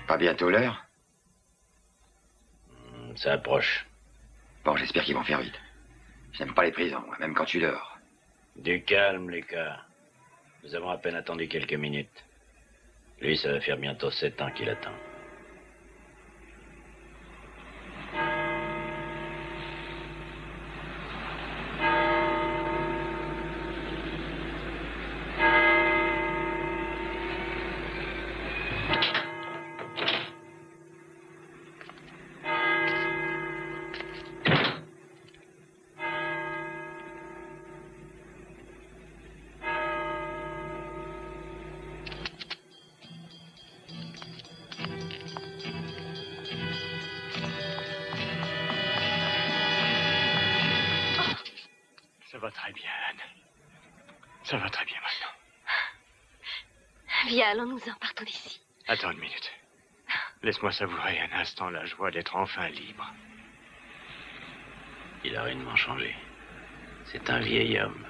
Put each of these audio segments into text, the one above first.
Pas bientôt l'heure? Ça approche. Bon, j'espère qu'ils vont faire vite. Je n'aime pas les prisons, moi, même quand tu dors. Du calme, les gars. Nous avons à peine attendu quelques minutes. Lui, ça va faire bientôt 7 ans qu'il attend. Ça va très bien, Anne. Ça va très bien maintenant. Viens, allons-nous-en, partons d'ici. Attends une minute. Laisse-moi savourer un instant la joie d'être enfin libre. Il a réellement changé. C'est un vieil homme.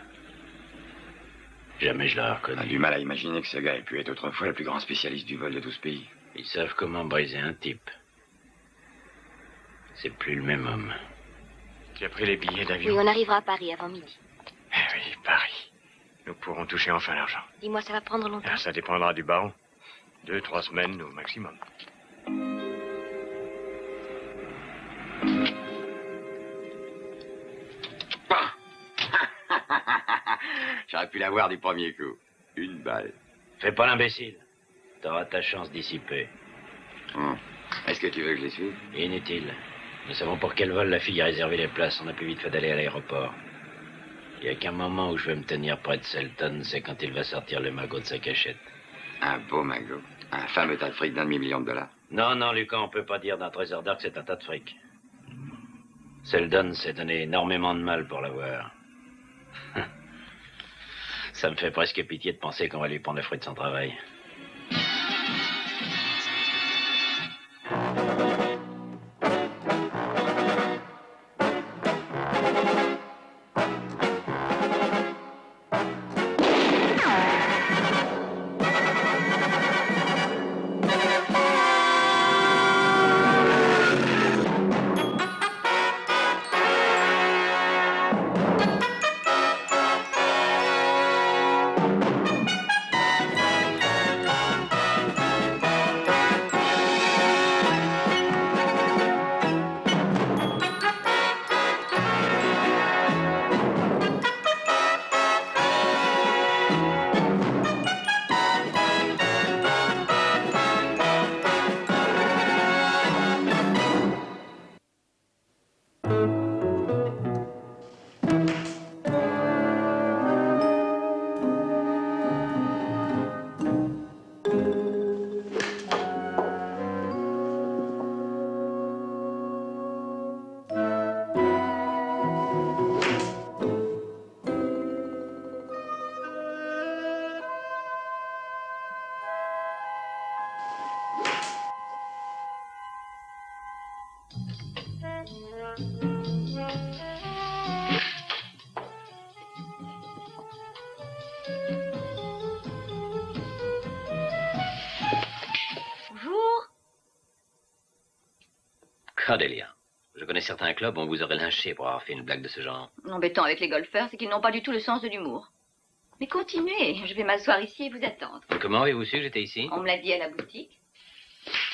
Jamais je l'aurais reconnu. On a du mal à imaginer que ce gars ait pu être autrefois le plus grand spécialiste du vol de tout ce pays. Ils savent comment briser un type. C'est plus le même homme. Tu as pris les billets d'avion? Oui, on arrivera à Paris avant midi. Eh oui, Paris. Nous pourrons toucher enfin l'argent. Dis-moi, ça va prendre longtemps? Ah, ça dépendra du baron. 2-3 semaines au maximum. J'aurais pu l'avoir du premier coup. Une balle. Fais pas l'imbécile. T'auras ta chance dissipée. Est-ce que tu veux que je les suive? Inutile. Nous savons pour quel vol la fille a réservé les places. On a plus vite fait d'aller à l'aéroport. Il n'y a qu'un moment où je vais me tenir près de Selton, c'est quand il va sortir le magot de sa cachette. Un beau magot. Un fameux tas de fric d'1 demi-million de dollars. Non, Lucas, on peut pas dire d'un trésor d'or que c'est un tas de fric. Selden s'est donné énormément de mal pour l'avoir. Ça me fait presque pitié de penser qu'on va lui prendre le fruit de son travail. Cordelia, je connais certains clubs où on vous aurait lynché pour avoir fait une blague de ce genre. L'embêtant avec les golfeurs, c'est qu'ils n'ont pas du tout le sens de l'humour. Mais continuez, je vais m'asseoir ici et vous attendre. Et comment avez-vous su que j'étais ici? On me l'a dit à la boutique.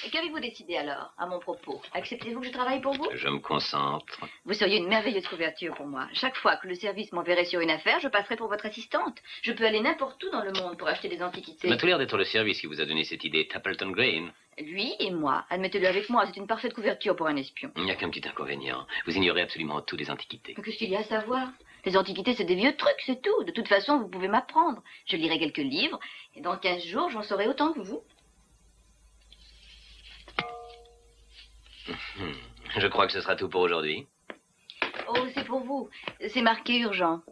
Et qu'avez-vous décidé alors, à mon propos? Acceptez-vous que je travaille pour vous? Je me concentre. Vous seriez une merveilleuse couverture pour moi. Chaque fois que le service m'enverrait sur une affaire, je passerai pour votre assistante. Je peux aller n'importe où dans le monde pour acheter des antiquités. Ça a tout l'air d'être le service qui vous a donné cette idée, Tappleton Green. Lui et moi, admettez-le avec moi, c'est une parfaite couverture pour un espion. Il n'y a qu'un petit inconvénient. Vous ignorez absolument tout des antiquités. Mais qu'est-ce qu'il y a à savoir? Les antiquités, c'est des vieux trucs, c'est tout. De toute façon, vous pouvez m'apprendre. Je lirai quelques livres, et dans 15 jours, j'en saurai autant que vous. Je crois que ce sera tout pour aujourd'hui. Oh, c'est pour vous. C'est marqué urgent.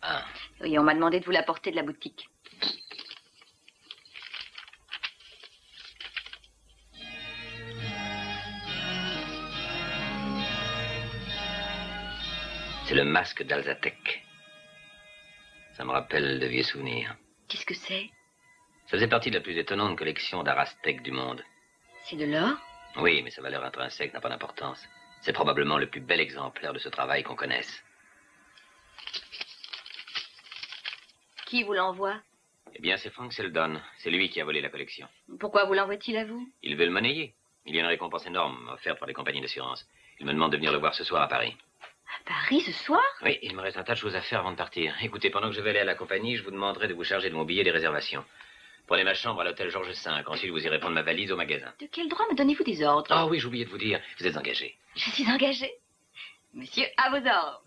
Ah. Oui, on m'a demandé de vous l'apporter de la boutique. C'est le masque d'Alzatec. Ça me rappelle de vieux souvenirs. Qu'est-ce que c'est? Ça faisait partie de la plus étonnante collection d'art aztèque du monde. C'est de l'or? Oui, mais sa valeur intrinsèque n'a pas d'importance. C'est probablement le plus bel exemplaire de ce travail qu'on connaisse. Qui vous l'envoie? Eh bien, c'est Frank Seldon. C'est lui qui a volé la collection. Pourquoi vous l'envoie-t-il à vous? Il veut le monnayer. Il y a une récompense énorme offerte par les compagnies d'assurance. Il me demande de venir le voir ce soir à Paris. À Paris, ce soir? Oui, il me reste un tas de choses à faire avant de partir. Écoutez, pendant que je vais aller à la compagnie, je vous demanderai de vous charger de mon billet des réservations. Prenez ma chambre à l'hôtel Georges V. Ensuite, vous irez prendre ma valise au magasin. De quel droit me donnez-vous des ordres? Ah oui, j'ai oublié de vous dire, vous êtes engagé. Je suis engagée. Monsieur, à vos ordres.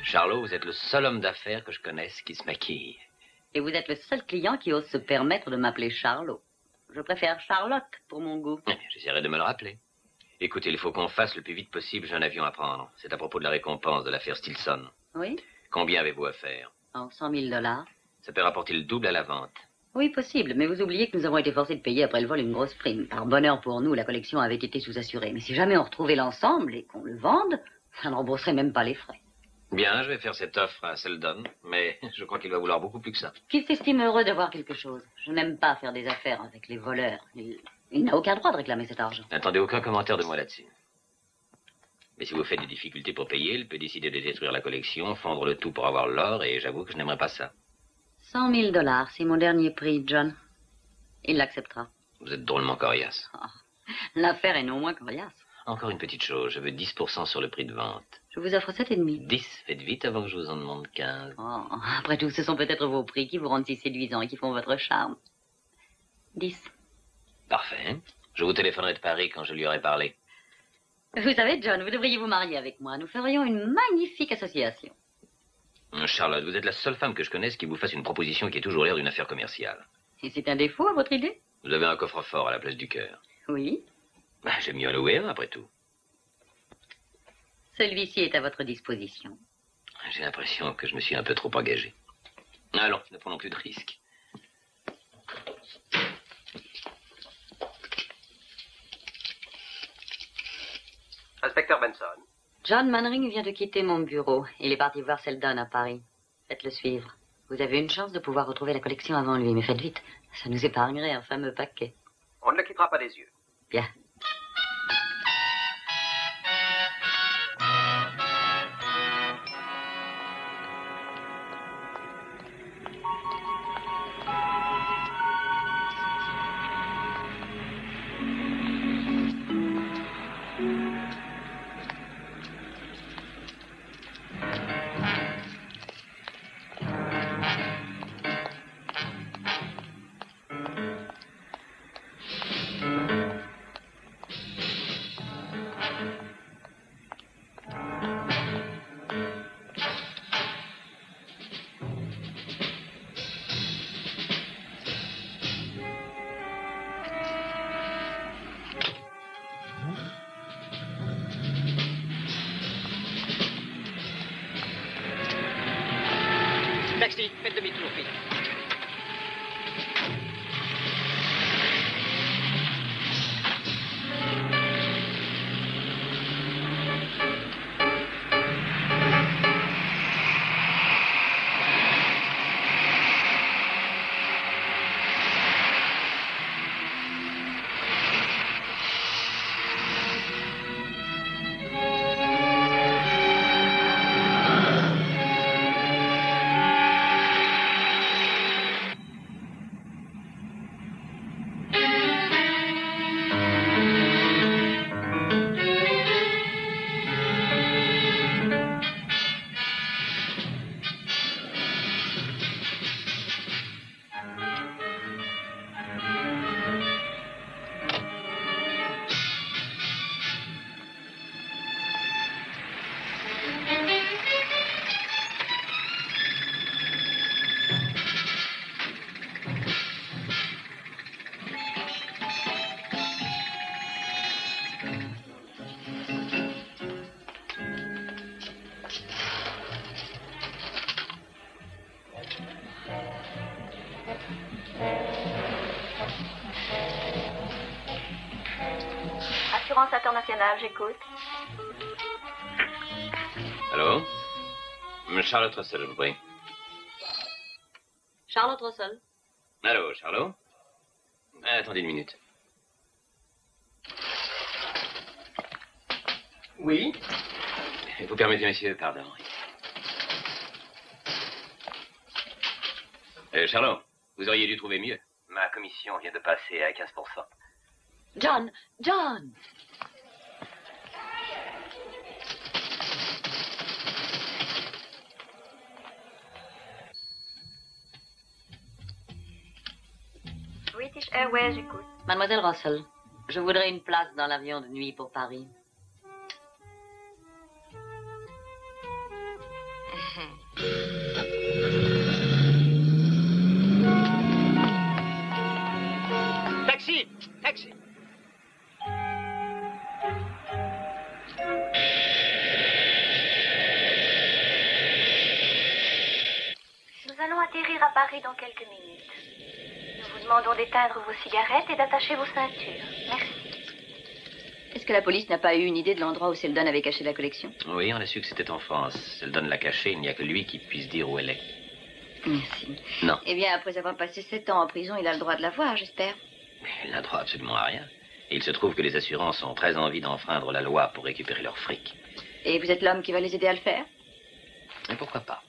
Charlot, vous êtes le seul homme d'affaires que je connaisse qui se maquille. Et vous êtes le seul client qui ose se permettre de m'appeler Charlot. Je préfère Charlotte pour mon goût. J'essaierai de me le rappeler. Écoutez, il faut qu'on fasse le plus vite possible, j'ai un avion à prendre. C'est à propos de la récompense de l'affaire Stilson. Oui? Combien avez-vous à faire? Oh, 100 000 $. Ça peut rapporter le double à la vente. Oui, possible, mais vous oubliez que nous avons été forcés de payer après le vol une grosse prime. Par bonheur pour nous, la collection avait été sous-assurée. Mais si jamais on retrouvait l'ensemble et qu'on le vende, ça ne rembourserait même pas les frais. Bien, je vais faire cette offre à Seldon, mais je crois qu'il va vouloir beaucoup plus que ça. Qu'il s'estime heureux d'avoir quelque chose. Je n'aime pas faire des affaires avec les voleurs. Il n'a aucun droit de réclamer cet argent. N'attendez aucun commentaire de moi là-dessus. Mais si vous faites des difficultés pour payer, il peut décider de détruire la collection, fendre le tout pour avoir l'or, et j'avoue que je n'aimerais pas ça. 100 000 $, c'est mon dernier prix, John. Il l'acceptera. Vous êtes drôlement coriace. Oh, l'affaire est non moins coriace. Encore une petite chose, je veux 10% sur le prix de vente. Je vous offre 7,5. 10, faites vite avant que je vous en demande 15. Oh, après tout, ce sont peut-être vos prix qui vous rendent si séduisants et qui font votre charme. 10. Parfait. Je vous téléphonerai de Paris quand je lui aurai parlé. Vous savez, John, vous devriez vous marier avec moi. Nous ferions une magnifique association. Charlotte, vous êtes la seule femme que je connaisse qui vous fasse une proposition qui ait toujours l'air d'une affaire commerciale. Et c'est un défaut à votre idée? Vous avez un coffre-fort à la place du cœur. Oui. J'aime mieux en louer un, après tout. Celui-ci est à votre disposition. J'ai l'impression que je me suis un peu trop engagé. Allons, ne prenons plus de risques. Inspecteur Benson. John Mannering vient de quitter mon bureau. Il est parti voir Seldon à Paris. Faites-le suivre. Vous avez une chance de pouvoir retrouver la collection avant lui, mais faites vite. Ça nous épargnerait un fameux paquet. On ne le quittera pas des yeux. Bien. Taxi, faites demi-tour, vite. Assurance internationale, j'écoute. Allô? Charlotte Russell, je vous prie. Charlotte Russell. Allô, Charlot? Attendez une minute. Oui. Vous permettez, messieurs, pardon. Charlot, vous auriez dû trouver mieux. Ma commission vient de passer à 15%. John, John. British Airways, j'écoute. Mademoiselle Russell, je voudrais une place dans l'avion de nuit pour Paris. Taxi! Taxi! Nous allons atterrir à Paris dans quelques minutes. Nous vous demandons d'éteindre vos cigarettes et d'attacher vos ceintures. Merci. Est-ce que la police n'a pas eu une idée de l'endroit où Seldon avait caché la collection? Oui, on a su que c'était en France. Seldon l'a cachée, il n'y a que lui qui puisse dire où elle est. Merci. Non. Eh bien, après avoir passé 7 ans en prison, il a le droit de la voir, j'espère. Mais il n'a droit absolument à rien. Et il se trouve que les assurances ont très envie d'enfreindre la loi pour récupérer leur fric. Et vous êtes l'homme qui va les aider à le faire? Mais pourquoi pas?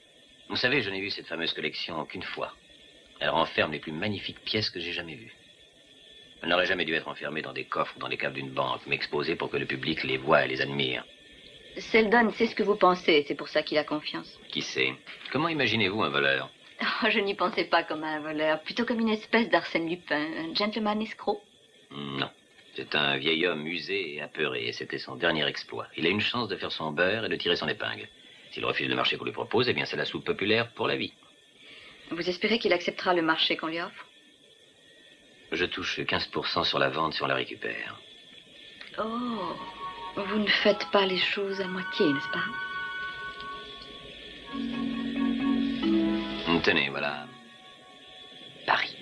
Vous savez, je n'ai vu cette fameuse collection qu'une fois. Elle renferme les plus magnifiques pièces que j'ai jamais vues. Elle n'aurait jamais dû être enfermée dans des coffres ou dans les caves d'une banque, mais exposée pour que le public les voie et les admire. Seldon sait ce que vous pensez, c'est pour ça qu'il a confiance. Qui sait? Comment imaginez-vous un voleur? Oh, je n'y pensais pas comme à un voleur, plutôt comme une espèce d'Arsène Lupin, un gentleman escroc. Non. C'est un vieil homme usé et apeuré, et c'était son dernier exploit. Il a une chance de faire son beurre et de tirer son épingle. S'il refuse le marché qu'on lui propose, eh bien c'est la soupe populaire pour la vie. Vous espérez qu'il acceptera le marché qu'on lui offre? Je touche 15% sur la vente si on la récupère. Oh, vous ne faites pas les choses à moitié, n'est-ce pas? Tenez, voilà. Paris.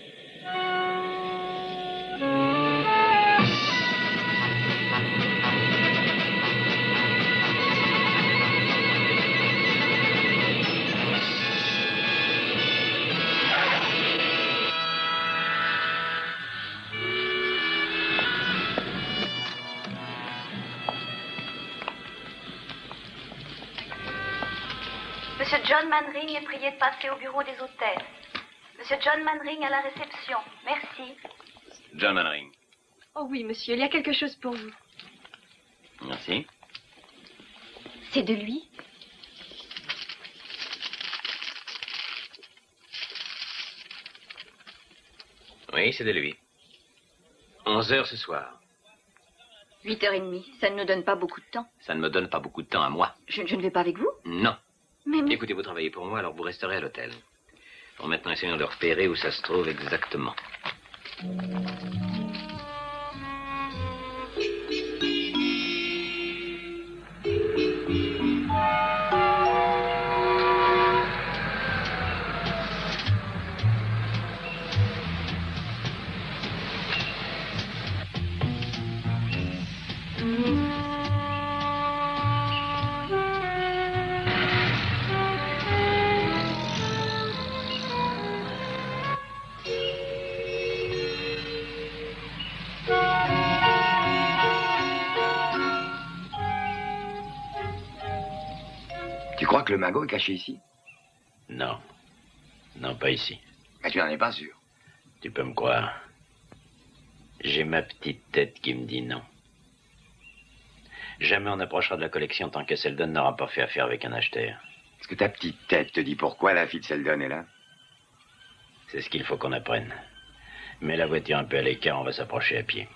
Monsieur John Manring est prié de passer au bureau des hôtesses. Monsieur John Manring à la réception. Merci. John Mannering. Oh oui, monsieur, il y a quelque chose pour vous. Merci. C'est de lui? Oui, c'est de lui. 11h ce soir. 8h30, ça ne nous donne pas beaucoup de temps. Ça ne me donne pas beaucoup de temps à moi. Je ne vais pas avec vous? Non. Mais... Écoutez, vous travaillez pour moi, alors vous resterez à l'hôtel. Bon, maintenant, essayons de repérer où ça se trouve exactement. Tu crois que le magot est caché ici? Non. Non, pas ici. Mais tu n'en es pas sûr. Tu peux me croire. J'ai ma petite tête qui me dit non. Jamais on approchera de la collection tant que Seldon n'aura pas fait affaire avec un acheteur. Est-ce que ta petite tête te dit pourquoi la fille de Seldon est là? C'est ce qu'il faut qu'on apprenne. Mets la voiture un peu à l'écart, on va s'approcher à pied.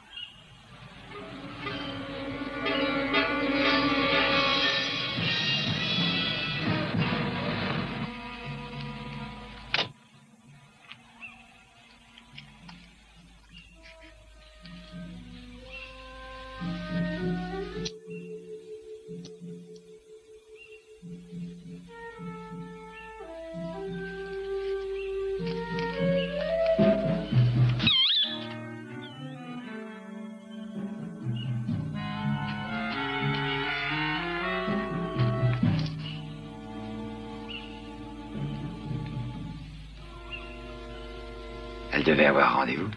Elle devait avoir rendez-vous.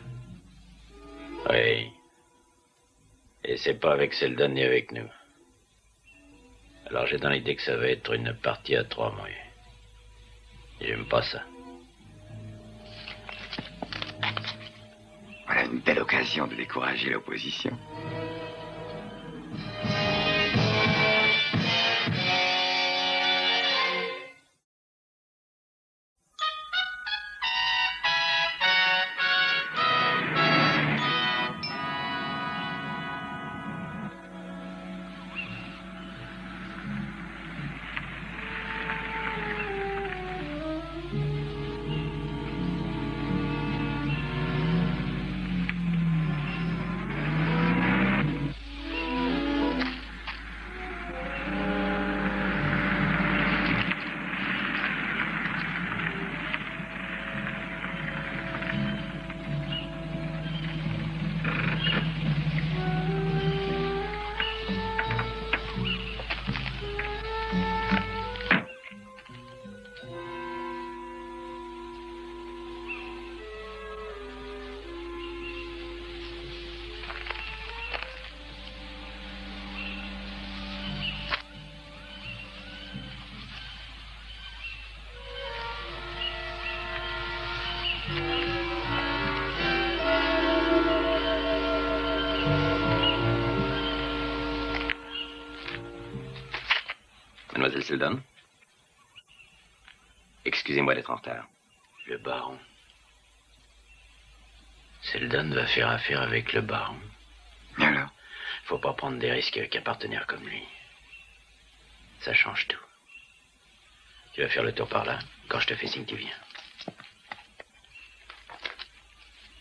Oui. Et c'est pas avec Seldon ni avec nous. Alors j'ai dans l'idée que ça va être une partie à 3, moi. J'aime pas ça. Voilà une belle occasion de décourager l'opposition. Mademoiselle Seldon? Excusez-moi d'être en retard. Le baron. Seldon va faire affaire avec le baron. Et alors? Faut pas prendre des risques avec un partenaire comme lui. Ça change tout. Tu vas faire le tour par là. Quand je te fais signe, tu viens.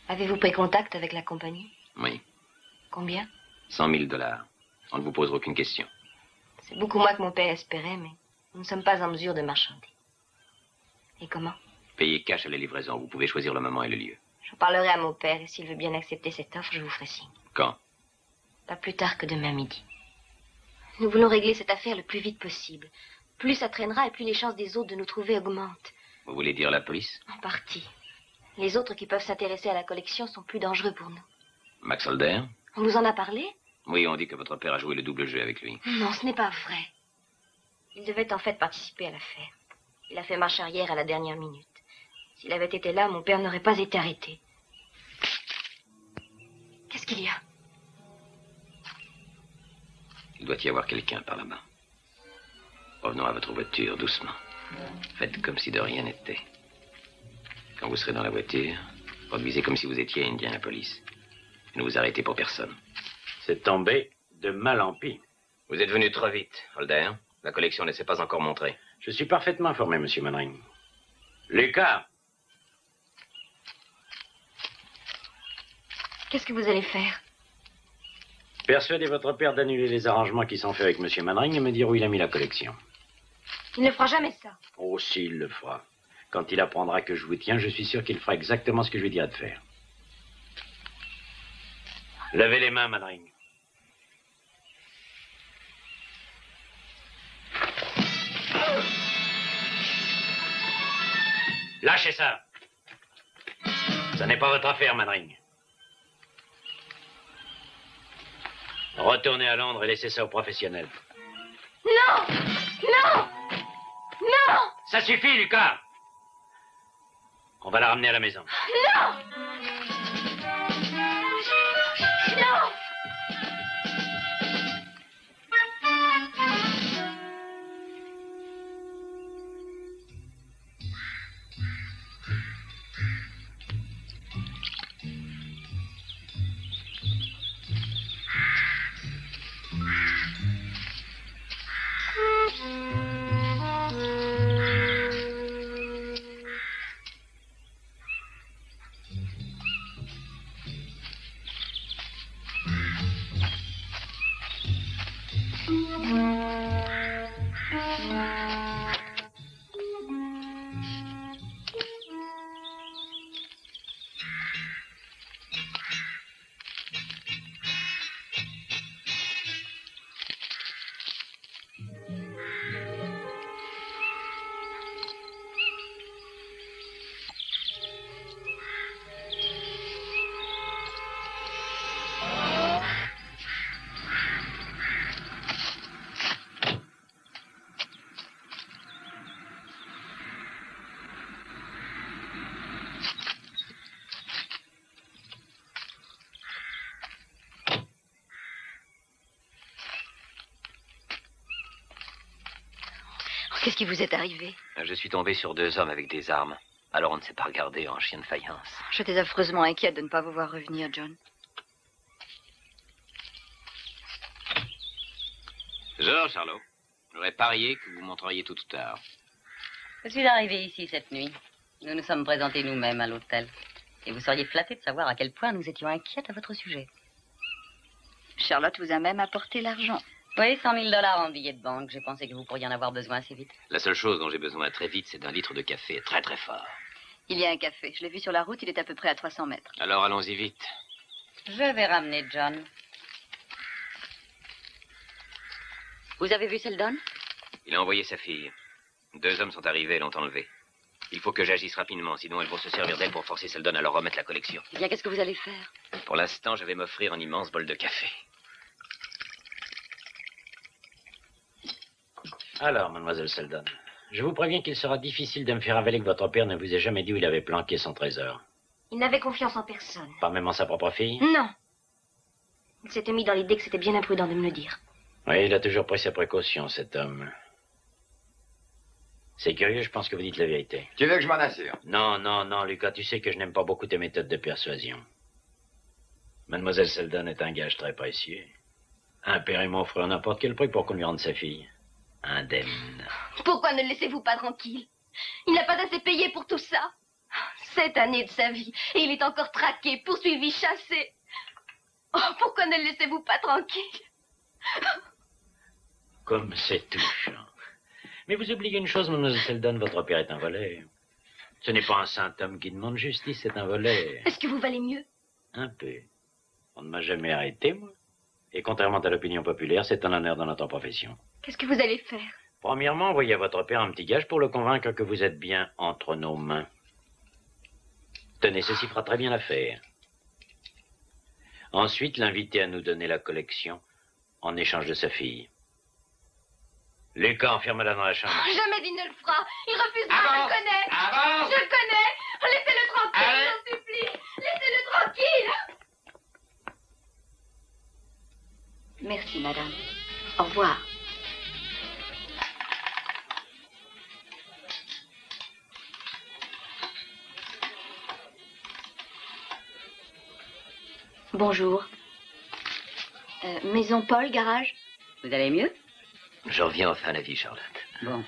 Avez-vous pris contact avec la compagnie? Oui. Combien? 100 000 $. On ne vous posera aucune question. C'est beaucoup moins que mon père espérait, mais nous ne sommes pas en mesure de marchander. Et comment? Payez cash à la livraison. Vous pouvez choisir le moment et le lieu. J'en parlerai à mon père, et s'il veut bien accepter cette offre, je vous ferai signe. Quand? Pas plus tard que demain midi. Nous voulons régler cette affaire le plus vite possible. Plus ça traînera et plus les chances des autres de nous trouver augmentent. Vous voulez dire la police? En partie. Les autres qui peuvent s'intéresser à la collection sont plus dangereux pour nous. Max Holder? On vous en a parlé? Oui, on dit que votre père a joué le double jeu avec lui. Non, ce n'est pas vrai. Il devait en fait participer à l'affaire. Il a fait marche arrière à la dernière minute. S'il avait été là, mon père n'aurait pas été arrêté. Qu'est-ce qu'il y a? Il doit y avoir quelqu'un par là-bas. Revenons à votre voiture, doucement. Faites comme si de rien n'était. Quand vous serez dans la voiture, conduisez comme si vous étiez indien à la police. Et ne vous arrêtez pour personne. C'est tombé de mal en pis. Vous êtes venu trop vite, Holder. La collection ne s'est pas encore montrée. Je suis parfaitement informé, monsieur Mannering. Lucas! Qu'est-ce que vous allez faire? Persuadez votre père d'annuler les arrangements qui sont faits avec monsieur Mannering et me dire où il a mis la collection. Il ne fera jamais ça. Oh, s'il le fera. Quand il apprendra que je vous tiens, je suis sûr qu'il fera exactement ce que je lui dirai de faire. Levez les mains, Mannering. Lâchez ça. Ce n'est pas votre affaire, Mannering. Retournez à Londres et laissez ça aux professionnels. Non! Non! Non! Ça suffit, Lucas. On va la ramener à la maison. Non! Non! Qu'est-ce qui vous est arrivé? Je suis tombé sur 2 hommes avec des armes. Alors on ne s'est pas regardé en chien de faïence. J'étais affreusement inquiète de ne pas vous voir revenir, John. George, Charlot, j'aurais parié que vous montreriez tout tard. Je suis arrivé ici cette nuit. Nous nous sommes présentés nous-mêmes à l'hôtel. Et vous seriez flatté de savoir à quel point nous étions inquiètes à votre sujet. Charlotte vous a même apporté l'argent. Oui, $100 000 en billets de banque. J'ai pensé que vous pourriez en avoir besoin assez vite. La seule chose dont j'ai besoin très vite, c'est d'1 litre de café, très très fort. Il y a un café. Je l'ai vu sur la route, il est à peu près à 300 mètres. Alors allons-y vite. Je vais ramener John. Vous avez vu Seldon? Il a envoyé sa fille. 2 hommes sont arrivés et l'ont enlevée. Il faut que j'agisse rapidement, sinon elles vont se servir d'elle pour forcer Seldon à leur remettre la collection. Eh bien, qu'est-ce que vous allez faire? Pour l'instant, je vais m'offrir un immense bol de café. Alors, mademoiselle Seldon, je vous préviens qu'il sera difficile de me faire avaler que votre père ne vous ait jamais dit où il avait planqué son trésor. Il n'avait confiance en personne. Pas même en sa propre fille? Non. Il s'était mis dans l'idée que c'était bien imprudent de me le dire. Oui, il a toujours pris ses précautions, cet homme. C'est curieux, je pense que vous dites la vérité. Tu veux que je m'en assure? Non, non, non, Lucas, tu sais que je n'aime pas beaucoup tes méthodes de persuasion. Mademoiselle Seldon est un gage très précieux. Un père aimant offrir n'importe quel prix pour qu'on lui rende sa fille. Indemne. Pourquoi ne le laissez-vous pas tranquille? Il n'a pas assez payé pour tout ça. 7 années de sa vie, et il est encore traqué, poursuivi, chassé. Oh, pourquoi ne le laissez-vous pas tranquille? Comme c'est touchant. Mais vous oubliez une chose, mademoiselle Seldon, votre père est un voleur. Ce n'est pas un saint homme qui demande justice, c'est un voleur. Est-ce que vous valez mieux? Un peu. On ne m'a jamais arrêté, moi. Et contrairement à l'opinion populaire, c'est un honneur dans notre profession. Qu'est-ce que vous allez faire? Premièrement, envoyez à votre père un petit gage pour le convaincre que vous êtes bien entre nos mains. Tenez, ceci fera très bien l'affaire. Ensuite, l'inviter à nous donner la collection en échange de sa fille. Lucas, enferme-la dans la chambre. Jamais il ne le fera. Il refusera, je Avance, le connais. avance. Je le connais. Laissez-le tranquille, Allez. j'en supplie. Laissez-le tranquille. Merci, madame. Au revoir. Bonjour. Maison Paul, garage? Vous allez mieux? Je reviens enfin à la vie, Charlotte. Bon.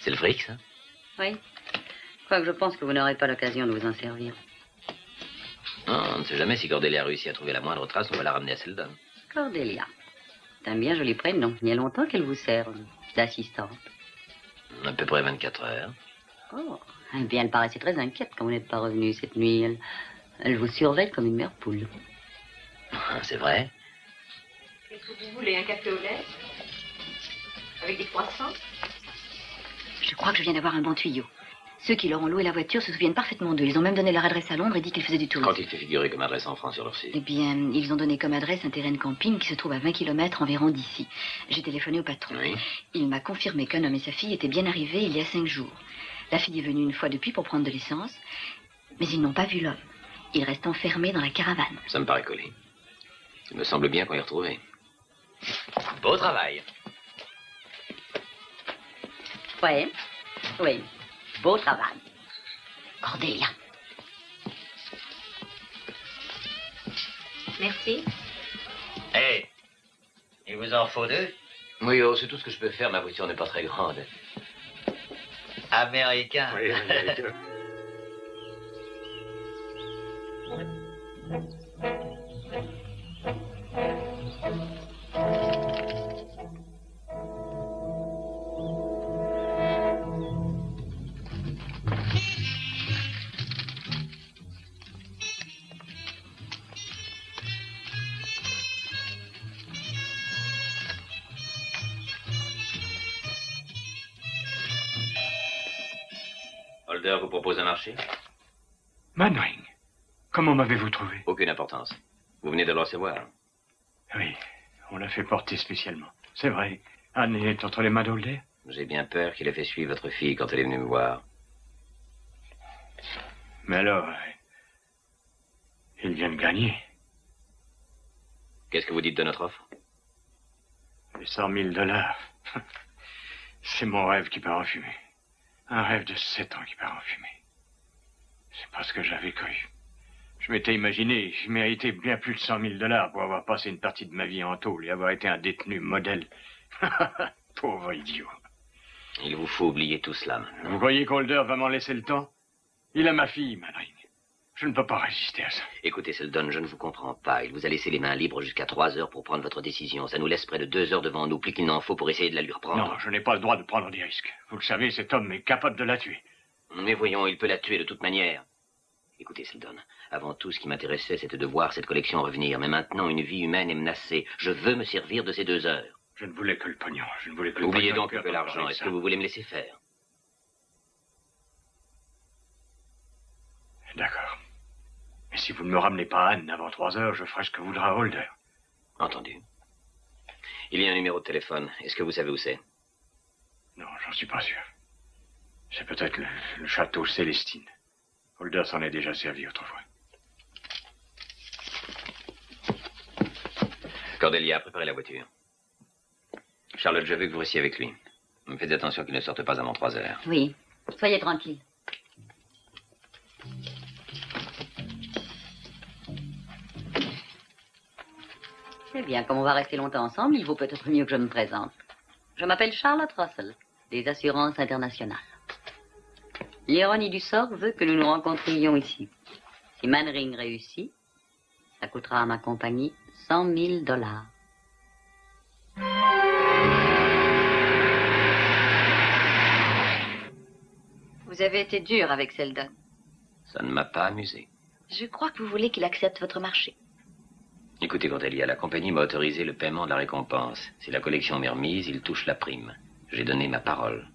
C'est le fric, ça? Oui. Quoique je pense que vous n'aurez pas l'occasion de vous en servir. Non, on ne sait jamais si Cordelia a réussi à trouver la moindre trace, on va la ramener à Seldon. Cordelia. C'est un bien joli prénom. Il y a longtemps qu'elle vous sert d'assistante. À peu près 24 heures. Oh. Eh bien, elle paraissait très inquiète quand vous n'êtes pas revenu cette nuit. Elle vous surveille comme une mère poule. C'est vrai? Qu'est-ce que vous voulez? Un café au lait? Avec des croissants? Je crois que je viens d'avoir un bon tuyau. Ceux qui leur ont loué la voiture se souviennent parfaitement d'eux. Ils ont même donné leur adresse à Londres et dit qu'ils faisaient du tourisme. Quand il fait figurer comme adresse en France sur leur site? Eh bien, ils ont donné comme adresse un terrain de camping qui se trouve à 20 km environ d'ici. J'ai téléphoné au patron. Oui. Il m'a confirmé qu'un homme et sa fille étaient bien arrivés il y a 5 jours. La fille est venue une fois depuis pour prendre de l'essence, mais ils n'ont pas vu l'homme. Il reste enfermé dans la caravane. Ça me paraît collé. Il me semble bien qu'on l'ait retrouvé. Beau travail. Oui. Oui. Beau travail. Cordelia. Merci. Hé, il vous en faut 2? Oui, oh, c'est tout ce que je peux faire. Ma voiture n'est pas très grande. Américain. Oui, américain. Holder vous propose un marché? Manring, comment m'avez-vous trouvé? Aucune importance. Vous venez de le recevoir. Oui, on l'a fait porter spécialement. C'est vrai. Anne est entre les mains d'Holder. J'ai bien peur qu'il ait fait suivre votre fille quand elle est venue me voir. Mais alors, il vient de gagner. Qu'est-ce que vous dites de notre offre? Les $100 000. C'est mon rêve qui part en fumée. Un rêve de 7 ans qui part en fumée. C'est pas ce que j'avais cru. Je m'étais imaginé, je méritais bien plus de 100 000 $ pour avoir passé une partie de ma vie en tôle et avoir été un détenu modèle. Pauvre idiot. Il vous faut oublier tout cela maintenant. Vous croyez qu'Holder va m'en laisser le temps? Il a ma fille, Manring. Je ne peux pas résister à ça. Écoutez, Seldon, je ne vous comprends pas. Il vous a laissé les mains libres jusqu'à 3 heures pour prendre votre décision. Ça nous laisse près de 2 heures devant nous, plus qu'il n'en faut pour essayer de la lui reprendre. Non, je n'ai pas le droit de prendre des risques. Vous le savez, cet homme est capable de la tuer. Mais voyons, il peut la tuer de toute manière. Écoutez, Seldon, avant tout, ce qui m'intéressait, c'était de voir cette collection revenir. Mais maintenant, une vie humaine est menacée. Je veux me servir de ces 2 heures. Je ne voulais que le pognon. Je ne voulais que le Oubliez pognon. donc un peu l'argent. Est-ce que vous voulez me laisser faire? D'accord. Mais si vous ne me ramenez pas Anne avant 3 heures, je ferai ce que voudra Holder. Entendu. Il y a un numéro de téléphone. Est-ce que vous savez où c'est? Non, j'en suis pas sûr. C'est peut-être le château Célestine. Holder s'en est déjà servi autrefois. Cordelia, préparez la voiture. Charlotte, je veux que vous restiez avec lui. Faites attention qu'il ne sorte pas avant 3 heures. Oui, soyez tranquille. Eh bien, comme on va rester longtemps ensemble, il vaut peut-être mieux que je me présente. Je m'appelle Charlotte Russell, des Assurances Internationales. L'ironie du sort veut que nous nous rencontrions ici. Si Manring réussit, ça coûtera à ma compagnie 100 000 $. Vous avez été dur avec Seldon. Ça ne m'a pas amusé. Je crois que vous voulez qu'il accepte votre marché. Écoutez, Cordelia, la compagnie m'a autorisé le paiement de la récompense. Si la collection m'est remise, il touche la prime. J'ai donné ma parole.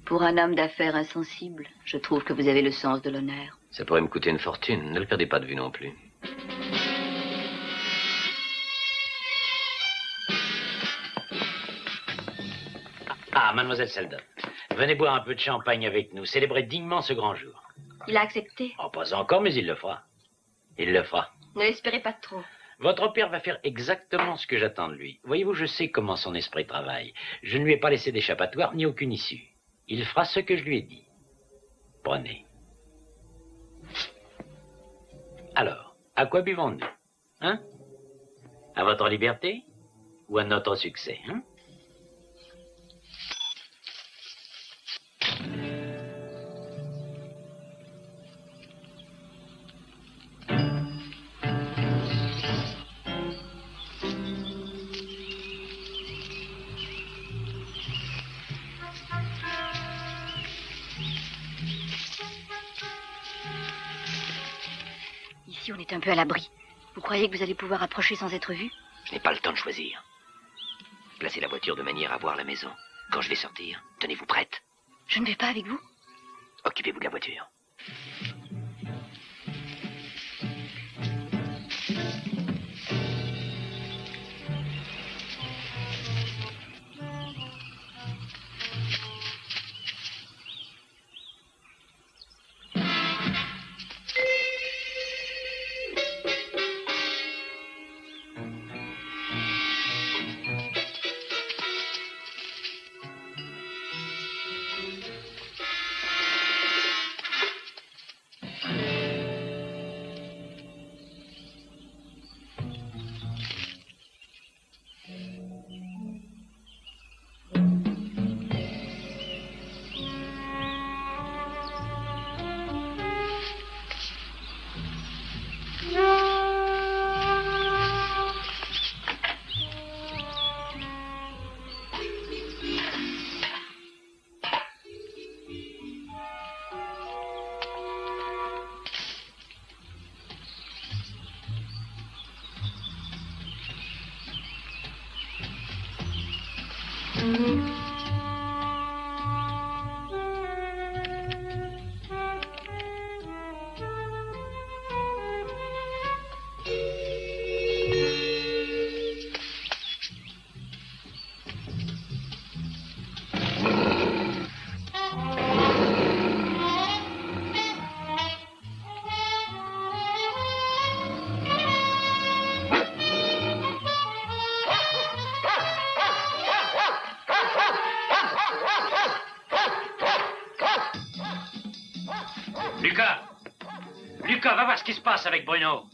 Pour un homme d'affaires insensible, je trouve que vous avez le sens de l'honneur. Ça pourrait me coûter une fortune. Ne le perdez pas de vue non plus. Ah, mademoiselle Seldon, venez boire un peu de champagne avec nous. Célébrez dignement ce grand jour. Il a accepté. Oh, pas encore, mais il le fera. Il le fera. Ne l'espérez pas trop. Votre père va faire exactement ce que j'attends de lui. Voyez-vous, je sais comment son esprit travaille. Je ne lui ai pas laissé d'échappatoire ni aucune issue. Il fera ce que je lui ai dit. Prenez. Alors, à quoi buvons-nous? Hein? À votre liberté? Ou à notre succès, hein? Ici, on est un peu à l'abri. Vous croyez que vous allez pouvoir approcher sans être vu? Je n'ai pas le temps de choisir. Placez la voiture de manière à voir la maison. Quand je vais sortir, tenez-vous prête. Je ne vais pas avec vous? Occupez-vous de la voiture. Lucas! Lucas, va voir ce qui se passe avec Bruno.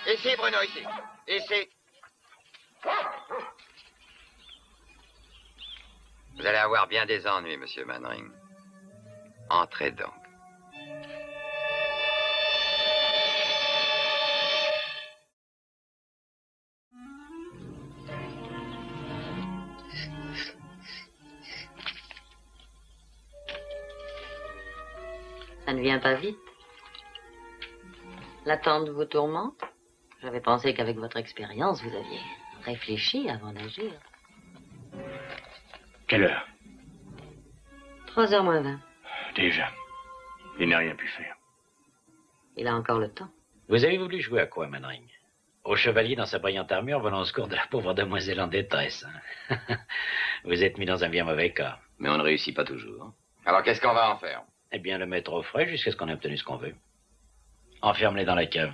Ici, Bruno, ici. Ici. Vous allez avoir bien des ennuis, monsieur Mannering. Entrez donc. Ça ne vient pas vite. L'attente vous tourmente? J'avais pensé qu'avec votre expérience, vous aviez réfléchi avant d'agir. Quelle heure? 3h moins 20. Déjà. Il n'a rien pu faire. Il a encore le temps. Vous avez voulu jouer à quoi, Mannering? Au chevalier dans sa brillante armure venant au secours de la pauvre demoiselle en détresse. Hein? Vous êtes mis dans un bien mauvais cas. Mais on ne réussit pas toujours. Alors, qu'est-ce qu'on va en faire? Eh bien, le mettre au frais jusqu'à ce qu'on ait obtenu ce qu'on veut. Enferme-les dans la cave.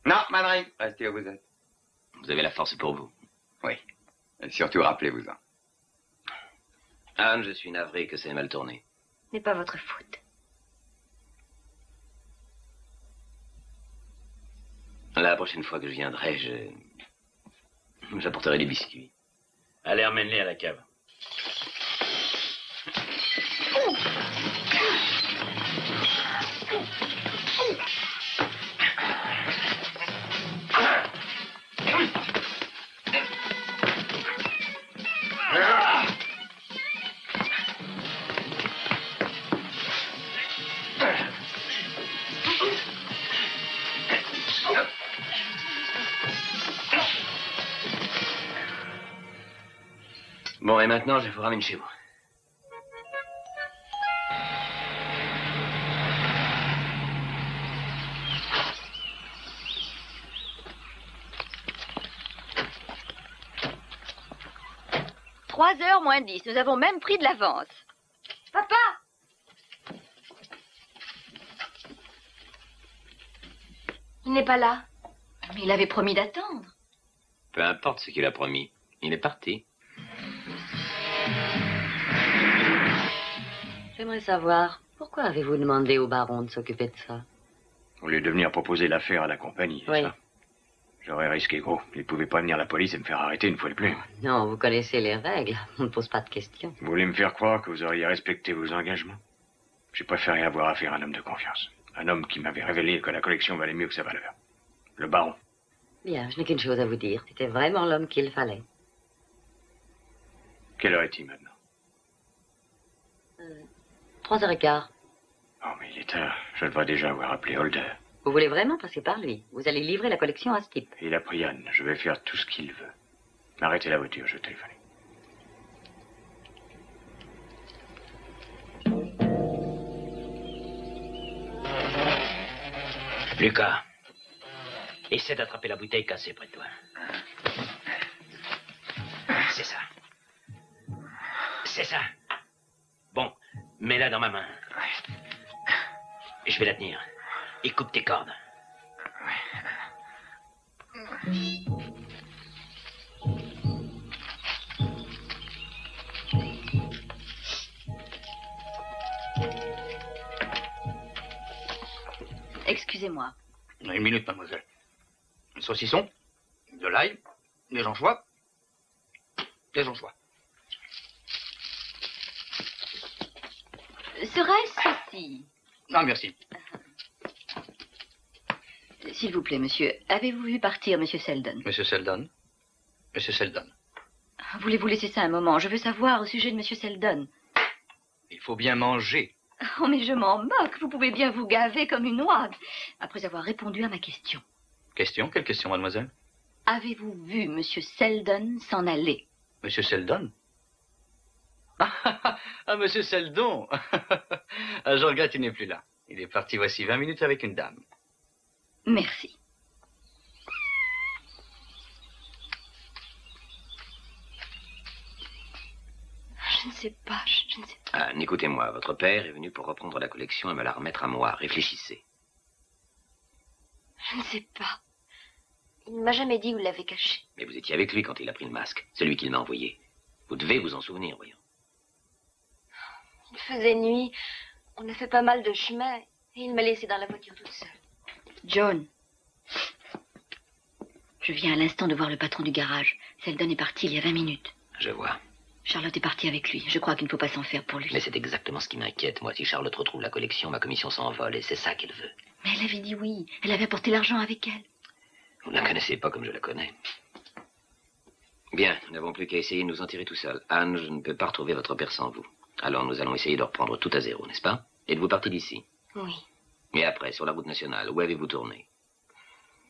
Non, Mannering, restez où vous êtes. Vous avez la force pour vous. Oui. Et surtout, rappelez-vous-en. Anne, je suis navré que ça ait mal tourné. Ce n'est pas votre faute. La prochaine fois que je viendrai, j'apporterai des biscuits. Allez, emmène-les à la cave. Bon, et maintenant, je vous ramène chez vous. « 3h moins 10. Nous avons même pris de l'avance. Papa! Il n'est pas là. Mais il avait promis d'attendre. Peu importe ce qu'il a promis. Il est parti. J'aimerais savoir, pourquoi avez-vous demandé au baron de s'occuper de ça? Au lieu de venir proposer l'affaire à la compagnie, c'est Oui. ça? J'aurais risqué gros. Il ne pouvait pas venir la police et me faire arrêter une fois de plus. Non, vous connaissez les règles. On ne pose pas de questions. Vous voulez me faire croire que vous auriez respecté vos engagements? J'ai préféré avoir affaire à un homme de confiance. Un homme qui m'avait révélé que la collection valait mieux que sa valeur. Le baron. Bien, je n'ai qu'une chose à vous dire. C'était vraiment l'homme qu'il fallait. Quelle heure est-il maintenant? 3h15. Oh, mais il est tard. Je devrais déjà avoir appelé Holder. Vous voulez vraiment passer par lui? Vous allez livrer la collection à ce type. Il a pris Anne. Je vais faire tout ce qu'il veut. Arrêtez la voiture, je téléphone. Lucas, essaie d'attraper la bouteille cassée près de toi. C'est ça. C'est ça. Bon, mets-la dans ma main. Je vais la tenir. Et coupe tes cordes. Excusez-moi. Une minute, mademoiselle. Un saucisson, de l'ail, des anchois, des anchois. Serait-ce ceci? Non, merci. S'il vous plaît, monsieur, avez-vous vu partir monsieur Selden? Monsieur Selden. Monsieur Selden. Voulez-vous laisser ça un moment? Je veux savoir au sujet de monsieur Selden. Il faut bien manger. Oh, mais je m'en moque. Vous pouvez bien vous gaver comme une oie. Après avoir répondu à ma question. Question? Quelle question, mademoiselle? Avez-vous vu monsieur Selden s'en aller? Monsieur Selden? Ah, monsieur Seldon. Ah, je regrette, il n'est plus là. Il est parti voici 20 minutes avec une dame. Merci. sais pas, je ne sais pas. Ah, écoutez-moi, votre père est venu pour reprendre la collection et me la remettre à moi. Réfléchissez. Je ne sais pas. Il ne m'a jamais dit où il l'avait caché. Mais vous étiez avec lui quand il a pris le masque, celui qu'il m'a envoyé. Vous devez vous en souvenir, voyons. Il faisait nuit, on a fait pas mal de chemin, et il m'a laissé dans la voiture toute seule. John. Je viens à l'instant de voir le patron du garage. Seldon est parti il y a 20 minutes. Je vois. Charlotte est partie avec lui. Je crois qu'il ne faut pas s'en faire pour lui. Mais c'est exactement ce qui m'inquiète. Moi, si Charlotte retrouve la collection, ma commission s'envole, et c'est ça qu'elle veut. Mais elle avait dit oui. Elle avait apporté l'argent avec elle. Vous ne la connaissez pas comme je la connais. Bien, nous n'avons plus qu'à essayer de nous en tirer tout seul. Anne, je ne peux pas retrouver votre père sans vous. Alors nous allons essayer de reprendre tout à zéro, n'est-ce pas? Êtes-vous parti d'ici? Oui. Et après, sur la route nationale, où avez-vous tourné?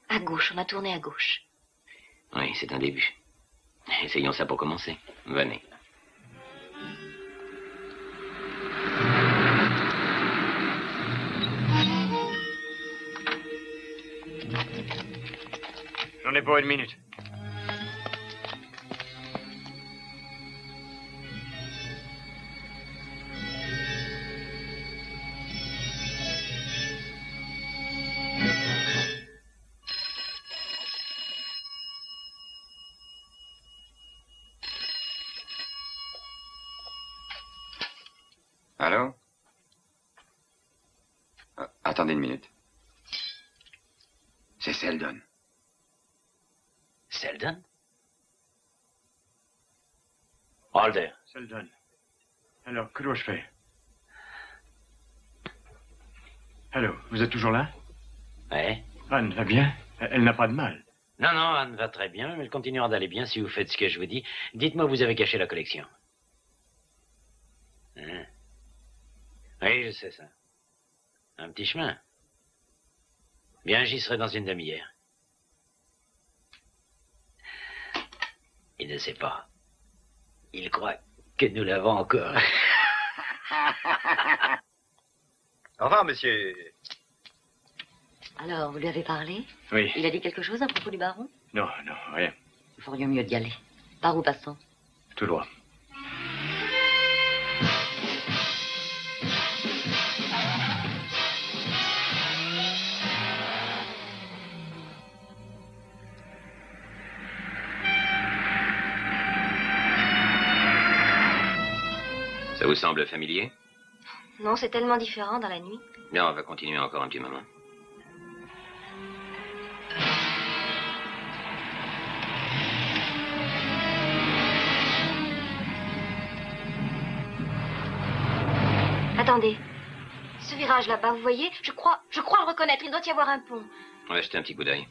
À gauche, on a tourné à gauche. Oui, c'est un début. Essayons ça pour commencer. Venez. J'en ai pour une minute. Allô? Attendez une minute. C'est Seldon. Seldon? Alder. Seldon. Alors, que dois-je faire? Allô, vous êtes toujours là? Oui. Anne va bien? Elle n'a pas de mal. Non, non, Anne va très bien, mais elle continuera d'aller bien si vous faites ce que je vous dis. Dites-moi où vous avez caché la collection. Hein? Oui, je sais ça. Un petit chemin. Bien, j'y serai dans une demi-heure. Il ne sait pas. Il croit que nous l'avons encore. Au revoir, monsieur. Alors, vous lui avez parlé? Oui. Il a dit quelque chose à propos du baron? Non, non, rien. Nous ferions mieux d'y aller. Par où passons? Tout droit. Ça vous semble familier? Non, c'est tellement différent dans la nuit. Bien, on va continuer encore un petit moment. Attendez. Ce virage là-bas, vous voyez, je crois le reconnaître. Il doit y avoir un pont. On va jeter un petit coup d'œil.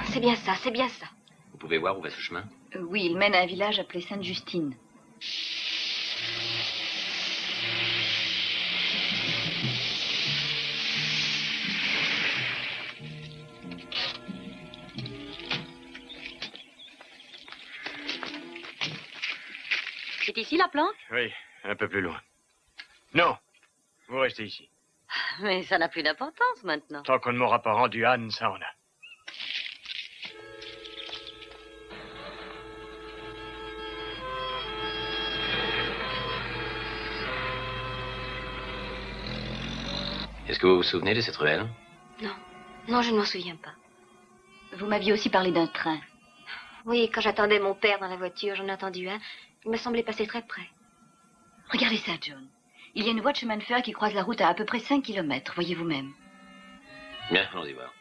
C'est bien ça, c'est bien ça. Vous pouvez voir où va ce chemin? Oui, il mène à un village appelé Sainte-Justine. C'est ici la planque? Oui, un peu plus loin. Non, vous restez ici. Mais ça n'a plus d'importance maintenant. Tant qu'on ne m'aura pas rendu Anne, ça en a. Est-ce que vous vous souvenez de cette ruelle? Non, non, je ne m'en souviens pas. Vous m'aviez aussi parlé d'un train. Oui, quand j'attendais mon père dans la voiture, j'en ai entendu un. Il me semblait passer très près. Regardez ça, John. Il y a une voie de chemin de fer qui croise la route à peu près 5 kilomètres, voyez vous-même. Bien, allons-y voir.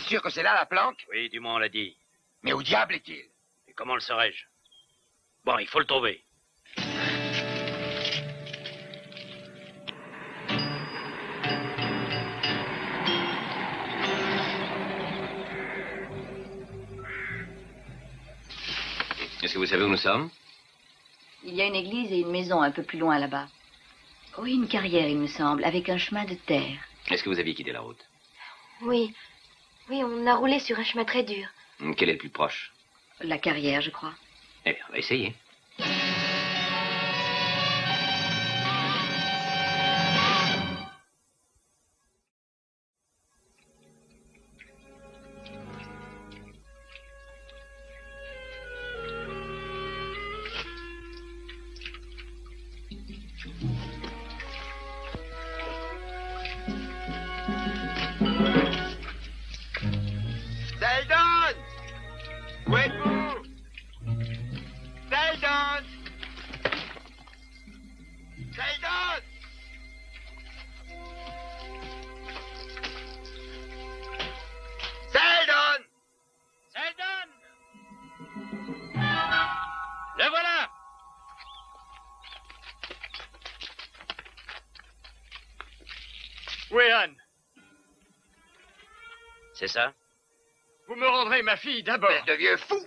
sûr que c'est là la planque? Oui, du moins on l'a dit. Mais où diable est-il? Et comment le saurais-je? Bon, il faut le trouver. Est-ce que vous savez où nous sommes? Il y a une église et une maison un peu plus loin là-bas. Oui, une carrière, il me semble, avec un chemin de terre. Est-ce que vous aviez quitté la route? Oui. Oui, on a roulé sur un chemin très dur. Quel est le plus proche? La carrière, je crois. Eh bien, on va essayer. Seldon! Où êtes-vous? Seldon! Seldon! Seldon! Seldon! Le voilà! Où est Anne? C'est ça? Vous me rendrez ma fille d'abord. Espèce de vieux fou!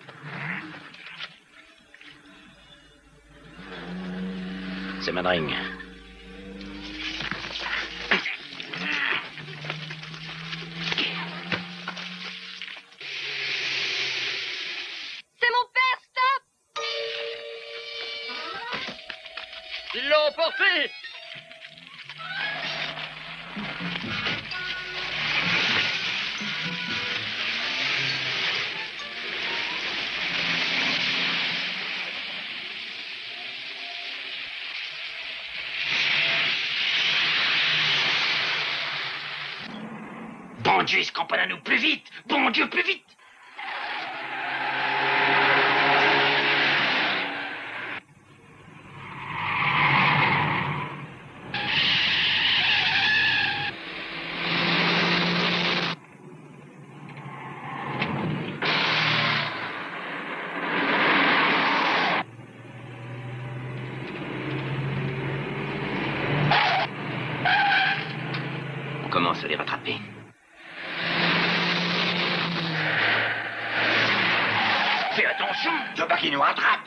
C'est Manring. C'est mon père, stop! Ils l'ont emporté! Bon Dieu, il se cramponne à nous plus vite! Bon Dieu, plus vite! On commence à les rattraper. Fais attention! Je veux pas qu'il nous rattrape!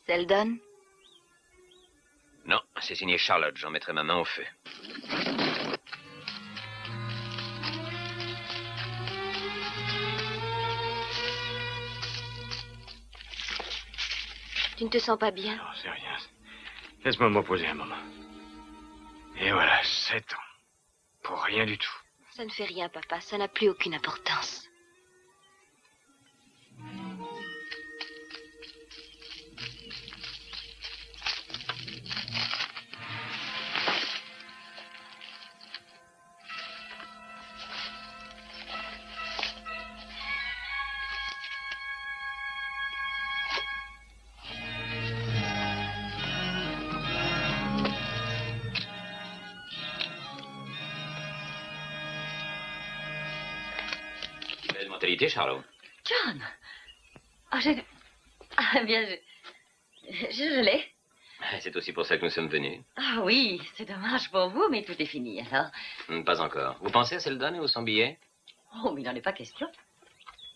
Seldon? Non, c'est signé Charlotte. J'en mettrai ma main au feu. Tu ne te sens pas bien? Non, c'est rien. Laisse-moi me reposer un moment. Et voilà, 7 ans. Pour rien du tout. Ça ne fait rien, papa. Ça n'a plus aucune importance. discuter, Charlot? John! Ah, bien, je l'ai. C'est aussi pour ça que nous sommes venus. Ah oui, c'est dommage pour vous, mais tout est fini, alors. Pas encore. Vous pensez à Seldon et au son billet? Oh, mais il n'en est pas question.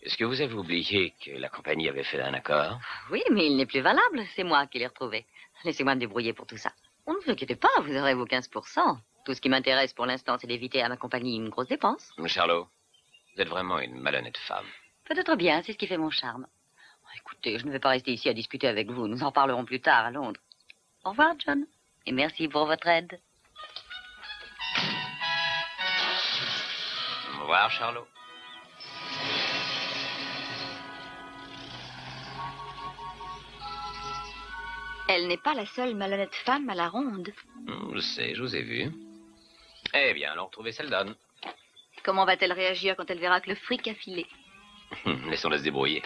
Est-ce que vous avez oublié que la compagnie avait fait un accord? Oui, mais il n'est plus valable. C'est moi qui l'ai retrouvé. Laissez-moi me débrouiller pour tout ça. Oh, ne vous inquiétez pas, vous aurez vos 15%. Tout ce qui m'intéresse pour l'instant, c'est d'éviter à ma compagnie une grosse dépense. Charlot, vous êtes vraiment une malhonnête femme. Peut-être bien, c'est ce qui fait mon charme. Écoutez, je ne vais pas rester ici à discuter avec vous. Nous en parlerons plus tard à Londres. Au revoir, John. Et merci pour votre aide. Au revoir, Charlot. Elle n'est pas la seule malhonnête femme à la ronde. Je sais, je vous ai vu. Eh bien, allons retrouver Seldon. Comment va-t-elle réagir quand elle verra que le fric a filé? Laissons-la se débrouiller.